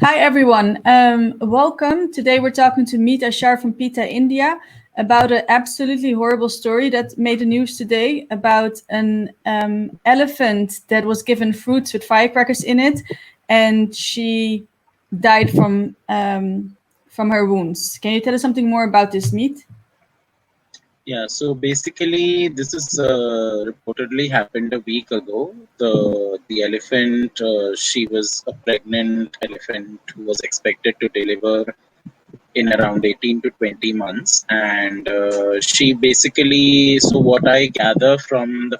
Hi everyone, welcome. Today we're talking to Meet Ashar from PETA India about an absolutely horrible story that made the news today about an elephant that was given fruits with firecrackers in it, and she died from her wounds. Can you tell us something more about this, Meet? Yeah, so basically, this is reportedly happened a week ago. The elephant, she was a pregnant elephant who was expected to deliver in around 18 to 20 months, and she basically. So what I gather from the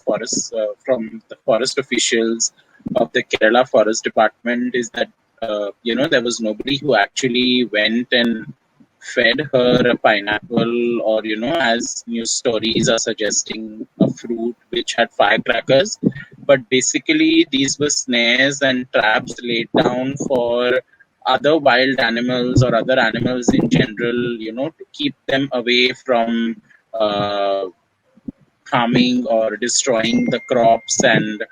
forest officials of the Kerala Forest Department is that there was nobody who actually went and fed her a pineapple, or as news stories are suggesting, a fruit which had firecrackers. But basically these were snares and traps laid down for other wild animals or other animals in general, to keep them away from harming or destroying the crops and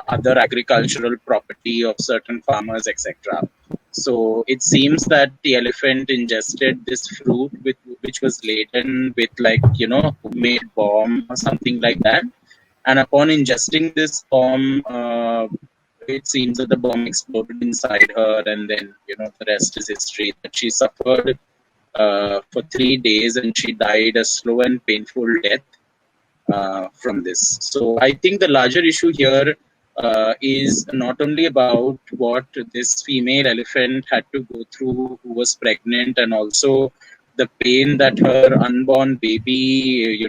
other agricultural property of certain farmers, etc. So it seems that the elephant ingested this fruit, which was laden with, like, homemade bomb or something like that. And upon ingesting this bomb, it seems that the bomb exploded inside her, and then the rest is history. That she suffered for 3 days, and she died a slow and painful death from this. So I think the larger issue here is not only about what this female elephant had to go through, who was pregnant, and also the pain that her unborn baby,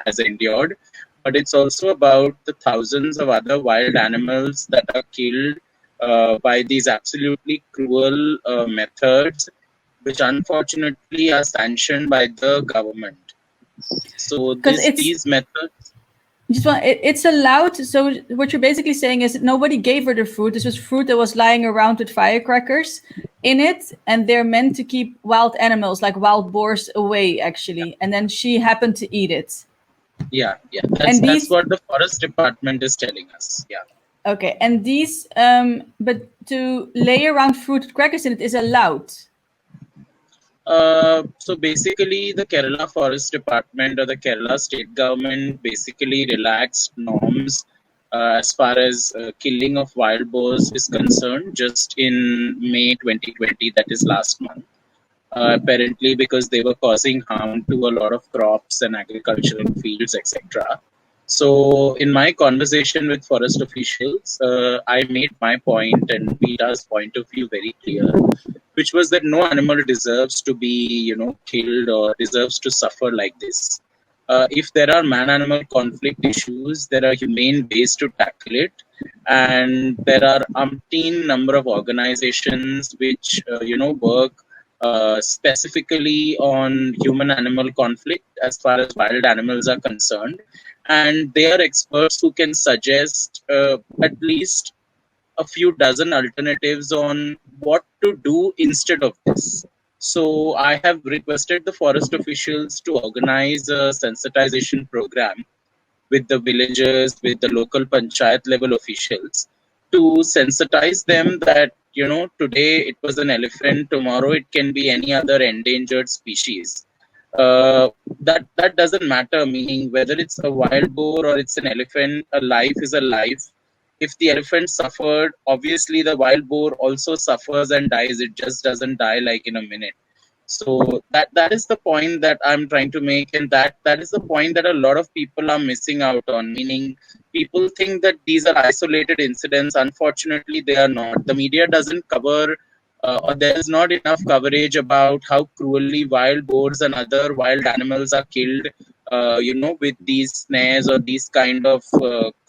has endured, but it's also about the thousands of other wild animals that are killed by these absolutely cruel methods, which unfortunately are sanctioned by the government. So these methods. It's allowed. So what you're basically saying is that nobody gave her the fruit. This was fruit that was lying around with firecrackers in it, and they're meant to keep wild animals like wild boars away, actually. And then she happened to eat it. Yeah. That's what the forest department is telling us. Yeah. Okay, and these, but to lay around fruit with crackers in it is allowed. So basically, the Kerala Forest Department or the Kerala state government basically relaxed norms as far as killing of wild boars is concerned just in May 2020, that is last month. Apparently, because they were causing harm to a lot of crops and agricultural fields, etc. So, in my conversation with forest officials, I made my point and PETA's point of view very clear, which was that no animal deserves to be, killed or deserves to suffer like this. If there are man-animal conflict issues, there are humane ways to tackle it, and there are umpteen number of organizations which work specifically on human-animal conflict as far as wild animals are concerned, and they are experts who can suggest at least a few dozen alternatives on what to do instead of this. So I have requested the forest officials to organize a sensitization program with the villagers, with the local panchayat level officials, to sensitize them that, today it was an elephant, tomorrow it can be any other endangered species. That doesn't matter, meaning whether it's a wild boar or it's an elephant, a life is a life. If the elephant suffered, obviously the wild boar also suffers and dies. It just doesn't die like in a minute. So that is the point that I'm trying to make, and that is the point that a lot of people are missing out on. Meaning, people think that these are isolated incidents. Unfortunately, they are not. The media doesn't cover, or there is not enough coverage about how cruelly wild boars and other wild animals are killed. With these snares or these kind of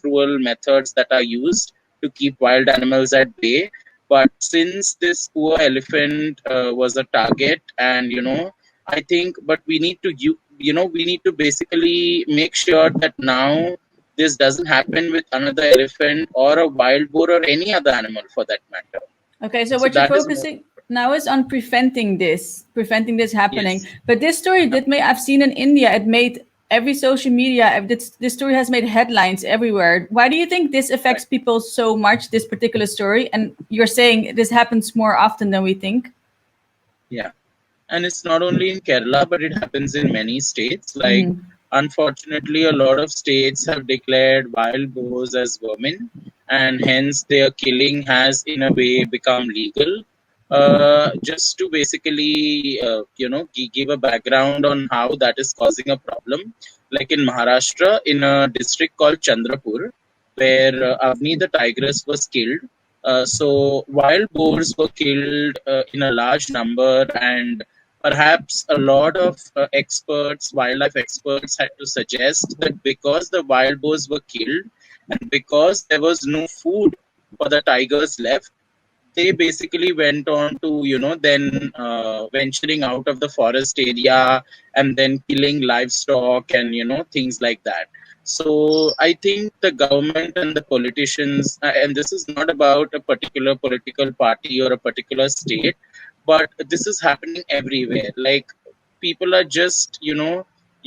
cruel methods that are used to keep wild animals at bay. But since this poor elephant was a target, and I think, but we need to we need to basically make sure that now this doesn't happen with another elephant or a wild boar or any other animal for that matter. Okay, so what you're focusing now is on preventing this happening. Yes. But this story I've seen in India, it made every social media, this story has made headlines everywhere. Why do you think this affects Right. people so much, this particular story? And you're saying this happens more often than we think. Yeah. And it's not only in Kerala, but it happens in many states. Like, Mm-hmm. unfortunately, a lot of states have declared wild boars as vermin, and hence their killing has, in a way, become legal. Just to basically, give a background on how that is causing a problem. Like in Maharashtra, in a district called Chandrapur, where Avni the tigress was killed. So wild boars were killed in a large number, and perhaps a lot of experts, wildlife experts, had to suggest that because the wild boars were killed and because there was no food for the tigers left, they basically went on to, then venturing out of the forest area and then killing livestock and, things like that. So I think the government and the politicians, and this is not about a particular political party or a particular state, but this is happening everywhere. Like, people are just,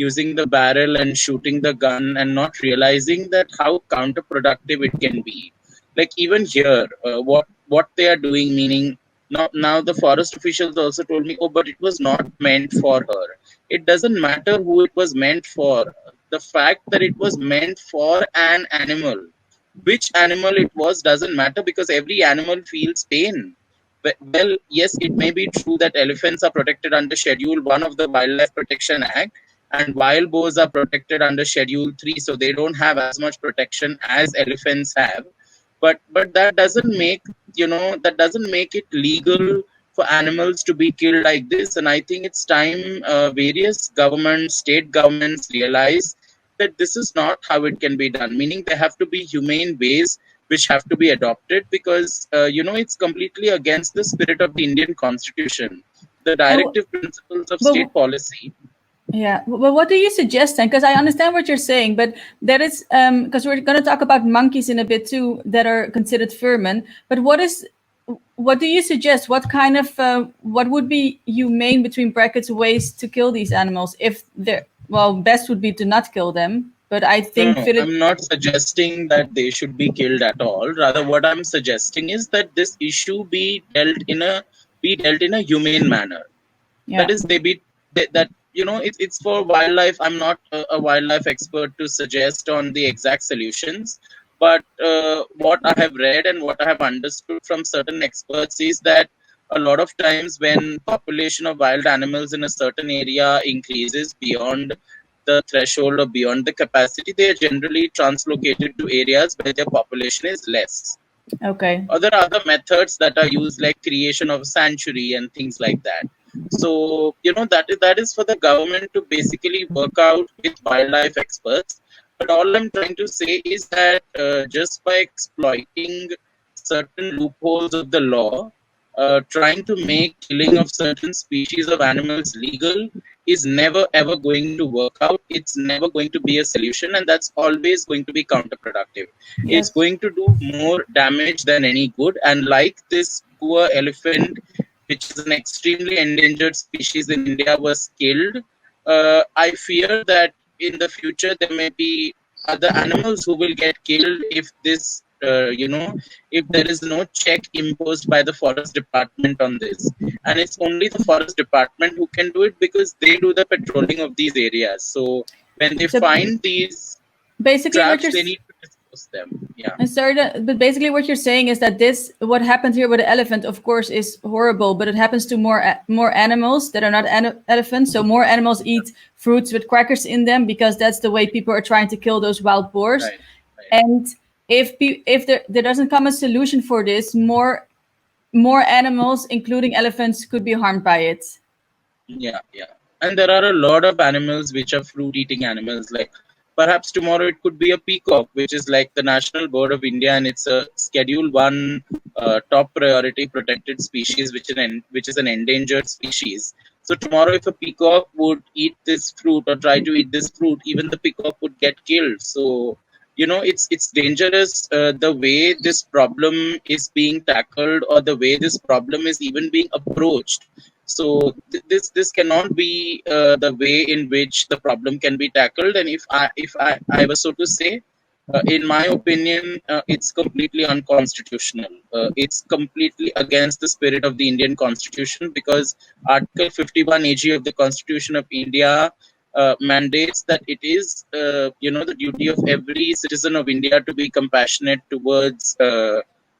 using the barrel and shooting the gun and not realizing that how counterproductive it can be. Like, even here, what they are doing, meaning, now the forest officials also told me, oh, but it was not meant for her. It doesn't matter who it was meant for. The fact that it was meant for an animal, which animal it was, doesn't matter, because every animal feels pain. Well, yes, it may be true that elephants are protected under Schedule 1 of the Wildlife Protection Act, and wild boars are protected under Schedule 3, so they don't have as much protection as elephants have. But that doesn't make, it legal for animals to be killed like this. And I think it's time various governments, state governments, realize that this is not how it can be done, meaning there have to be humane ways which have to be adopted, because it's completely against the spirit of the Indian constitution, the And directive principles of but state policy. yeah, well, what do you suggest then? Because I understand what you're saying, but there is because we're going to talk about monkeys in a bit too that are considered vermin. But what do you suggest? What kind of what would be humane, between brackets, ways to kill these animals? If they're, well, best would be to not kill them. But I No, think no, Philip, I'm not suggesting that they should be killed at all. Rather, what I'm suggesting is that this issue be dealt in a humane manner. That yeah, is, they be that, it's for wildlife. I'm not a wildlife expert to suggest on the exact solutions, but what I have read and what I have understood from certain experts is that a lot of times when population of wild animals in a certain area increases beyond the threshold or beyond the capacity, they are generally translocated to areas where their population is less. okay, Or there are other methods that are used, like creation of a sanctuary and things like that. So, that is for the government to basically work out with wildlife experts. But all I'm trying to say is that just by exploiting certain loopholes of the law, trying to make killing of certain species of animals legal is never ever going to work out. It's never going to be a solution, and that's always going to be counterproductive. It's yes. going to do more damage than any good. And like this poor elephant, which is an extremely endangered species in India, was killed, I fear that in the future there may be other animals who will get killed if this, if there is no check imposed by the forest department on this. And it's only the forest department who can do it, because they do the patrolling of these areas. So when they So find these basically, what traps, you're they need to dispose them. Yeah. I'm sorry, but basically what you're saying is that this, what happened here with the elephant, of course, is horrible, but it happens to more animals that are not elephants. So more animals eat fruits with crackers in them because that's the way people are trying to kill those wild boars. Right. Right. And if there doesn't come a solution for this, more animals, including elephants, could be harmed by it. Yeah, yeah. And there are a lot of animals which are fruit eating animals. Like, perhaps tomorrow it could be a peacock, which is like the national bird of India, and it's a Schedule 1 top priority protected species, which is an endangered species. So tomorrow, if a peacock would eat this fruit or try to eat this fruit, even the peacock would get killed. So, it's dangerous, the way this problem is being tackled, or the way this problem is even being approached. So this cannot be the way in which the problem can be tackled. And if I was so to say, in my opinion, it's completely unconstitutional. It's completely against the spirit of the Indian Constitution, because Article 51 AG of the Constitution of India mandates that it is, the duty of every citizen of India to be compassionate towards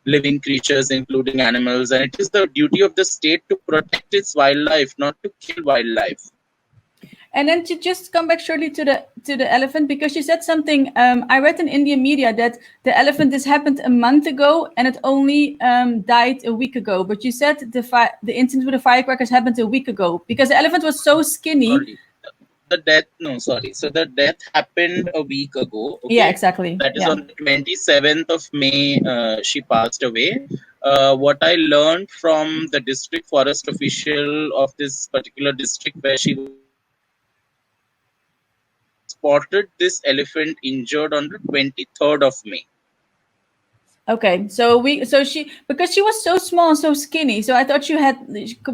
living creatures, including animals, and it is the duty of the state to protect its wildlife, not to kill wildlife. And then to just come back shortly to the elephant, because you said something. I read in Indian media that the elephant, this happened a month ago and it only died a week ago. But you said the incident with the firecrackers happened a week ago because the elephant was so skinny. Sorry, the death. No, sorry. So the death happened a week ago. Yeah, Okay, exactly. that is Yeah. on the 27th of May. She passed away. What I learned from the district forest official of this particular district where she was spotted this elephant injured on the 23rd of May. Okay, so she, because she was so small and so skinny, so I thought she had,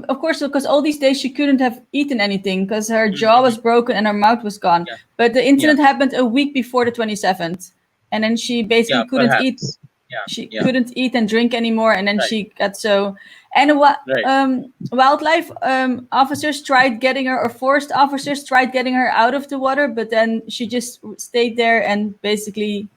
of course, because all these days she couldn't have eaten anything because her jaw was broken and her mouth was gone. Yeah. But the Yeah. incident happened a week before the 27th, and then she basically Yeah, couldn't eat. perhaps. Yeah. She Yeah. couldn't eat and drink anymore, and then Right. she got so. And what Right. wildlife officers tried getting her, or forest officers tried getting her out of the water, but then she just stayed there and basically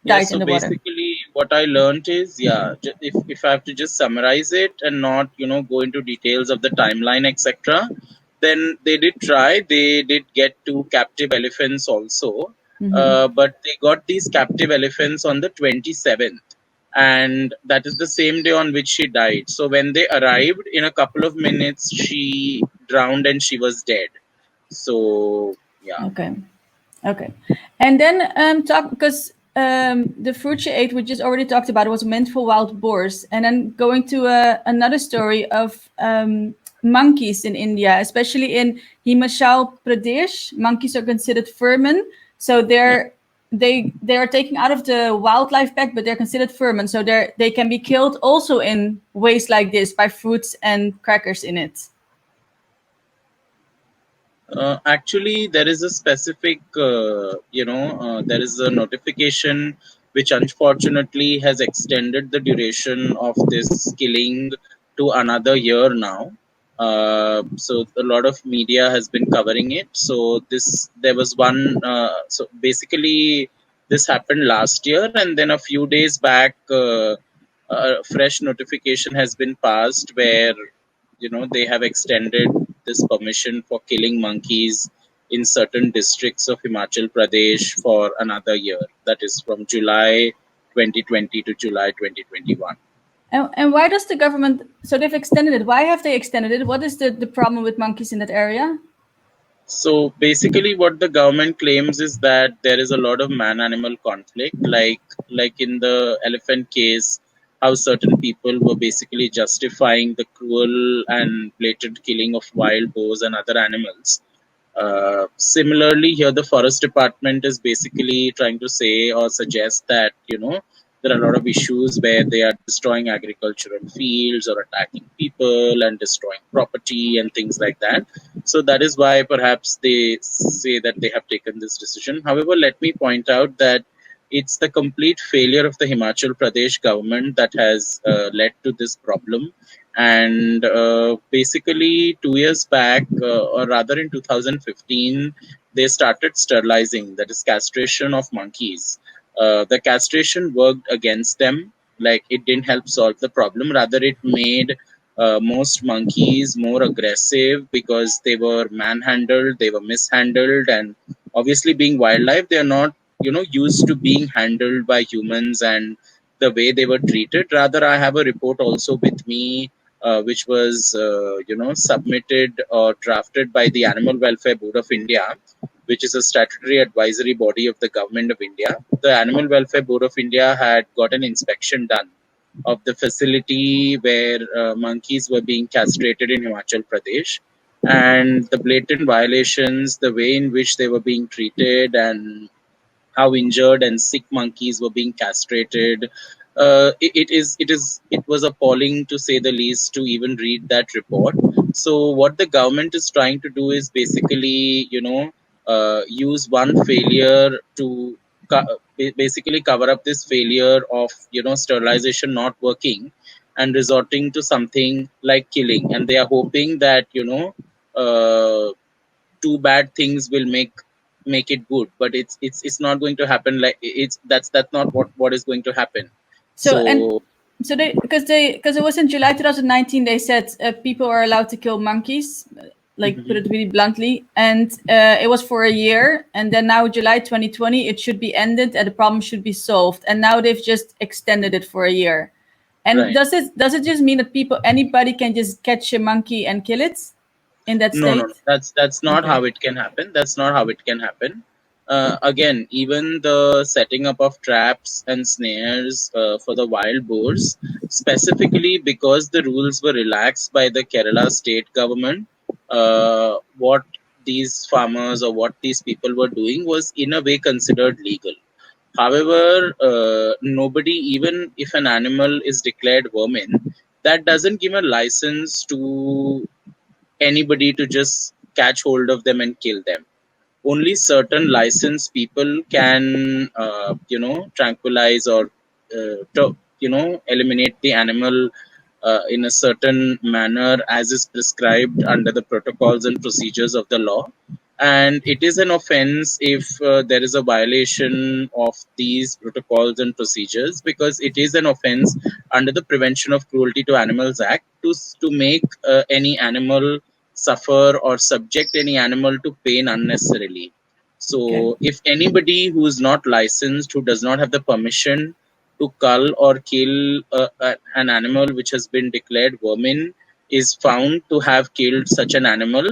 Yeah, died in so the water. basically what I learned is, if I have to just summarize it and not, go into details of the timeline, etc., then they did try. They did get two captive elephants also, but they got these captive elephants on the 27th. And that is the same day on which she died. So when they arrived, in a couple of minutes, she drowned and she was dead. So, yeah. Okay. Okay. And then talk, because the fruit she ate, we just already talked about, it was meant for wild boars. And then going to another story of monkeys in India, especially in Himachal Pradesh. Monkeys are considered vermin, so they are taken out of the wildlife pack, but they're considered vermin, so they can be killed also in ways like this by fruits and crackers in it. Actually, there is a specific, there is a notification which unfortunately has extended the duration of this killing to another year now. So a lot of media has been covering it. So there was one. So basically, this happened last year, and then a few days back, a fresh notification has been passed where they have extended this permission for killing monkeys in certain districts of Himachal Pradesh for another year. That is from July 2020 to July 2021. And why does the government, so they've extended it? Why have they extended it? What is the problem with monkeys in that area? So basically, what the government claims is that there is a lot of man-animal conflict, like in the elephant case, how certain people were basically justifying the cruel and blatant killing of wild boars and other animals. Similarly, here the forest department is basically trying to say or suggest that there are a lot of issues where they are destroying agricultural fields or attacking people and destroying property and things like that. So that is why perhaps they say that they have taken this decision. However, let me point out that it's the complete failure of the Himachal Pradesh government that has led to this problem. And basically, 2 years back, or rather in 2015, they started sterilizing, that is, castration of monkeys. The castration worked against them. Like, it didn't help solve the problem. Rather, it made most monkeys more aggressive because they were manhandled, they were mishandled, and obviously, being wildlife, they are not used to being handled by humans and the way they were treated. Rather, I have a report also with me, which was submitted or drafted by the Animal Welfare Board of India, which is a statutory advisory body of the government of India. The Animal Welfare Board of India had got an inspection done of the facility where monkeys were being castrated in Himachal Pradesh, and the blatant violations, the way in which they were being treated, and how injured and sick monkeys were being castrated. it was appalling, to say the least, to even read that report. So what the government is trying to do is basically, use one failure to basically cover up this failure of, sterilization not working, and resorting to something like killing, and they are hoping that, two bad things will make it good, but it's not going to happen. Like, that's not what is going to happen. So and So so because it was in July 2019 they said people are allowed to kill monkeys, like put Mhm. it really bluntly, and it was for a year, and then now July 2020 it should be ended and the problem should be solved, and now they've just extended it for a year. And Right. does it just mean that anybody can just catch a monkey and kill it in that No, no, no. state? That's not Okay. how it can happen. That's not how it can happen. Again, even the setting up of traps and snares for the wild boars, specifically because the rules were relaxed by the Kerala state government, what these farmers or what these people were doing was in a way considered legal. However, nobody, even if an animal is declared vermin, that doesn't give a license to anybody to just catch hold of them and kill them. Only certain licensed people can, tranquilize or, eliminate the animal in a certain manner as is prescribed under the protocols and procedures of the law. And it is an offense if there is a violation of these protocols and procedures, because it is an offense under the Prevention of Cruelty to Animals Act to make any animal suffer or subject any animal to pain unnecessarily. Okay. So, if anybody who is not licensed, who does not have the permission to cull or kill an animal which has been declared vermin, is found to have killed such an animal,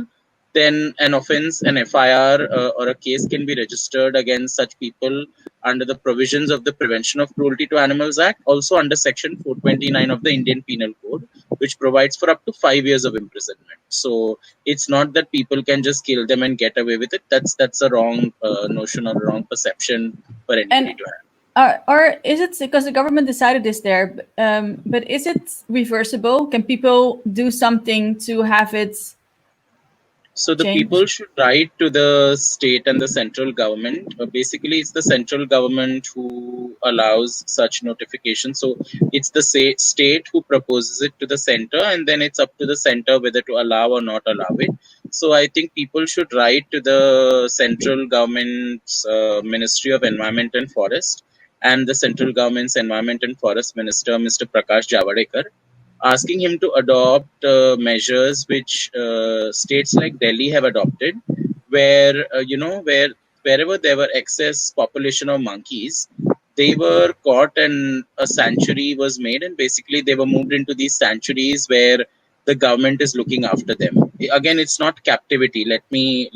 then an offense, an FIR, or a case can be registered against such people under the provisions of the Prevention of Cruelty to Animals Act, also under Section 429 of the Indian Penal Code, which provides for up to 5 years of imprisonment. So it's not that people can just kill them and get away with it. That's a wrong notion or a wrong perception for And anybody to have. or is it because the government decided this there? But is it reversible? Can people do something to have it So the change? people should write to the state and the central government. Basically, it's the central government who allows such notification. So it's the state who proposes it to the center, and then it's up to the center whether to allow or not allow it. So I think people should write to the central government's Ministry of Environment and Forest, and the central government's Environment and Forest Minister, Mr. Prakash Javadekar, asking him to adopt measures which states like Delhi have adopted, where wherever there were excess population of monkeys, they were caught and a sanctuary was made, and basically they were moved into these sanctuaries where the government is looking after them. Again, it's not captivity. Let me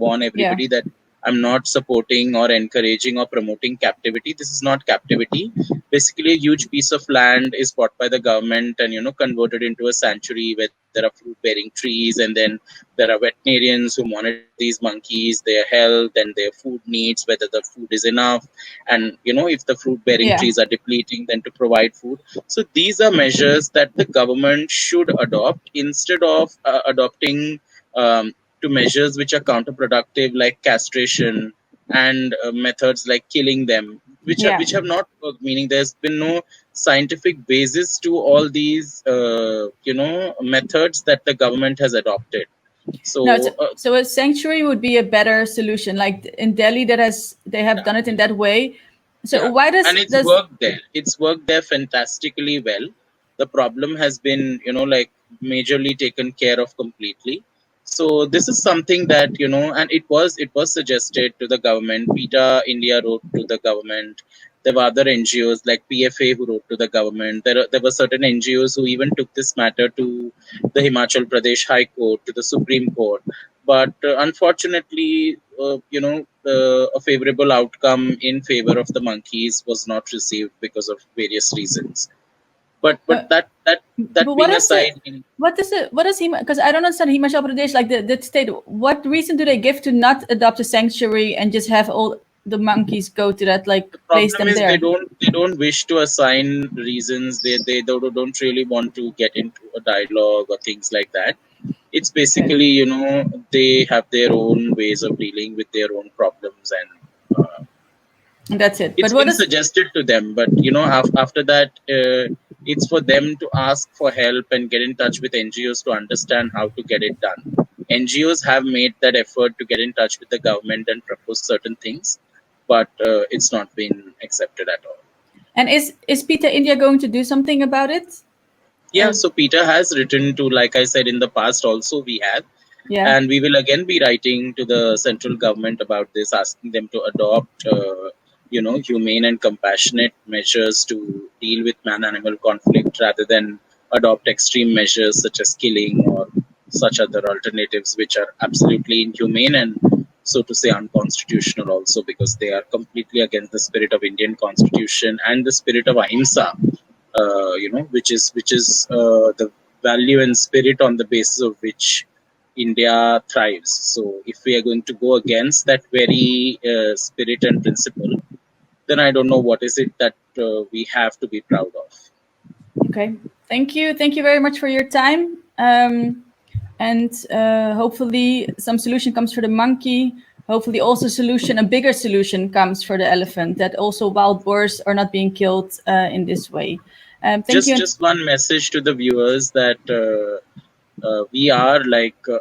warn Yeah. everybody that I'm not supporting or encouraging or promoting captivity. This is not captivity. Basically, a huge piece of land is bought by the government and converted into a sanctuary where there are fruit bearing trees, and then there are veterinarians who monitor these monkeys, their health and their food needs, whether the food is enough, and if the fruit bearing Yeah. trees are depleting, then to provide food. So these are measures that the government should adopt instead of adopting to measures which are counterproductive, like castration and methods like killing them, Yeah. which have not worked. Meaning, there's been no scientific basis to all these methods that the government has adopted. No, So so a sanctuary would be a better solution. Like in Delhi, they have yeah, done it in that way. So yeah, why and does it's worked there fantastically well. The problem has been, like, majorly taken care of completely. So this is something that, and it was suggested to the government. PETA India wrote to the government. There were other NGOs like PFA who wrote to the government. There were certain NGOs who even took this matter to the Himachal Pradesh High Court, to the Supreme Court. But unfortunately, a favorable outcome in favor of the monkeys was not received because of various reasons. But uh, that but being aside, what is Hima? Because I don't understand Himachal Pradesh, like the state. What reason do they give to not adopt a sanctuary and just have all the monkeys go to that The place problem them is there? they don't wish to assign reasons. They don't really want to get into a dialogue or things like that. It's Okay, basically, they have their own ways of dealing with their own problems, and and that's it. But it's what been is suggested to them. But after that, it's for them to ask for help and get in touch with NGOs to understand how to get it done. NGOs have made that effort to get in touch with the government and propose certain things, but it's not been accepted at all. and is PETA India going to do something about it? Yeah, Or so Peter has written to, like I said in the past, also we have, yeah, and we will again be writing to the central government about this, asking them to adopt, humane and compassionate measures to deal with man-animal conflict rather than adopt extreme measures such as killing or such other alternatives which are absolutely inhumane and, so to say, unconstitutional also, because they are completely against the spirit of Indian constitution and the spirit of ahimsa, which is the value and spirit on the basis of which India thrives. So, if we are going to go against that very spirit and principle, then I don't know what is it that we have to be proud of. okay. Thank you very much for your time. And hopefully some solution comes for the monkey. Hopefully also a bigger solution comes for the elephant, that also wild boars are not being killed in this way. Thank Just you. just one message to the viewers that we are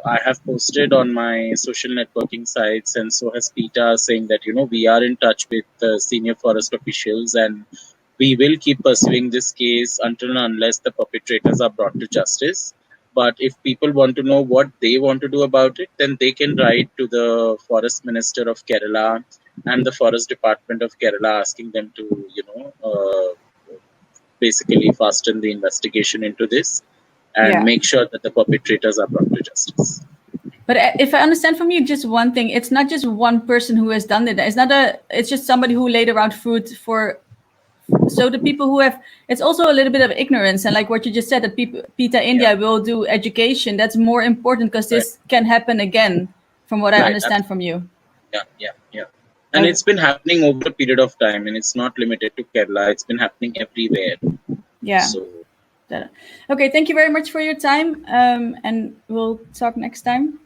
I have posted on my social networking sites, and so has Pita, saying that we are in touch with senior forest officials, and we will keep pursuing this case until and unless the perpetrators are brought to justice. But if people want to know what they want to do about it, then they can write to the Forest Minister of Kerala and the Forest Department of Kerala, asking them to basically fasten the investigation into this and Yeah. make sure that the perpetrators are brought to justice. But if I understand from you, just one thing, it's not just one person who has done it. It's just somebody who laid around food for. So the people who have, it's also a little bit of ignorance, and like what you just said, that people, PETA Yeah, India will do education. That's more important because right, this can happen again, from what I right, understand from absolutely. you. Yeah, yeah, yeah. And Okay. it's been happening over a period of time, and it's not limited to Kerala. It's been happening everywhere. Yeah. So, Okay. Thank you very much for your time, and we'll talk next time.